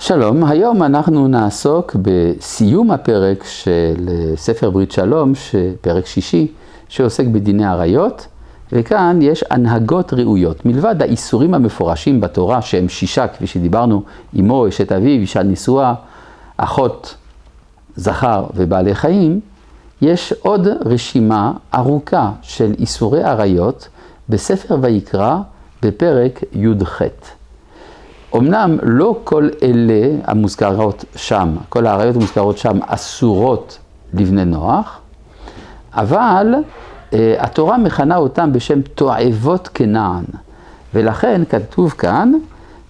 שלום, היום אנחנו נעסוק בסיום הפרק של ספר ברית שלום, פרק 6, שעוסק בדיני עריות, וכאן יש הנהגות ראויות. מלבד האיסורים המפורשים בתורה, שהם 6, כפי שדיברנו, אמו, אשת אביו, אישה נשואה, אחות, זכר ובעלי חיים, יש עוד רשימה ארוכה של איסורי עריות בספר ויקרא בפרק י"ח. אמנם לא כל אלה המוזכרות שם, כל העריות המוזכרות שם אסורות לבני נוח, אבל התורה מכנה אותם בשם תועבות כנען, ולכן כתוב כאן,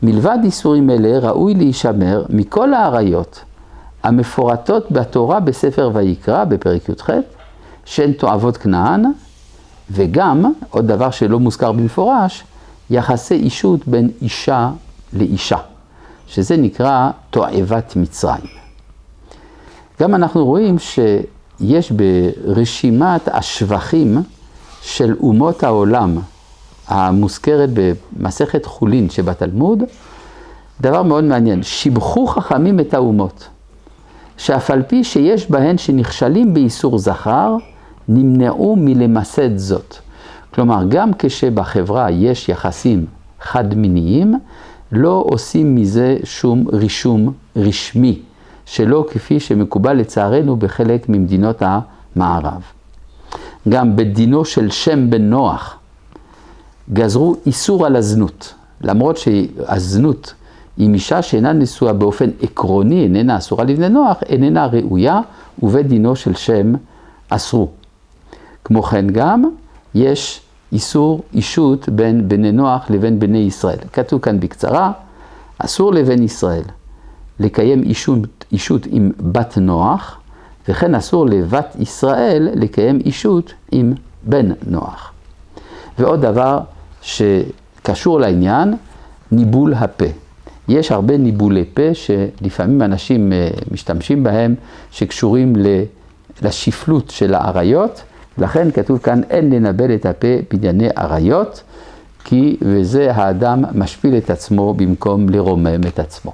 מלבד איסורים אלה ראוי להישמר מכל העריות המפורטות בתורה בספר ויקרא בפרק י"ח, שהן תועבות כנען, וגם, עוד דבר שלא מוזכר במפורש, יחסי אישות בין אישה לאישה, שזה נקרא תועבת מצרים. גם אנחנו רואים שיש ברשימת השבחים של אומות העולם, המוזכרת במסכת חולין שבתלמוד, דבר מאוד מעניין, שיבחו חכמים את האומות, שאף על פי שיש בהן שנכשלים באיסור זכר, נמנעו מלמסד זאת. כלומר, גם כשבחברה יש יחסים חד-מיניים, לא עושים מזה שום רישום רשמי, שלא כפי שמקובל לצערנו בחלק ממדינות המערב. גם בדינו של שם בן נוח, גזרו איסור על הזנות, למרות שהזנות עם אישה שאינה נשואה באופן עקרוני, איננה אסורה לבני נוח, איננה ראויה, ובדינו של שם אסרו. כמו כן גם יש איסור אישות בין בני נוח לבין בני ישראל. כתוב כאן בקצרה, אסור לבן ישראל לקיים אישות עם בת נוח, וכן אסור לבת ישראל לקיים אישות עם בן נוח. ועוד דבר שקשור לעניין, ניבול הפה. יש הרבה ניבולי פה שלפעמים אנשים משתמשים בהם, שקשורים לשפלות של העריות, לכן כתוב כאן, אין לנבל את הפה בענייני עריות, כי בזה האדם משפיל את עצמו במקום לרומם את עצמו.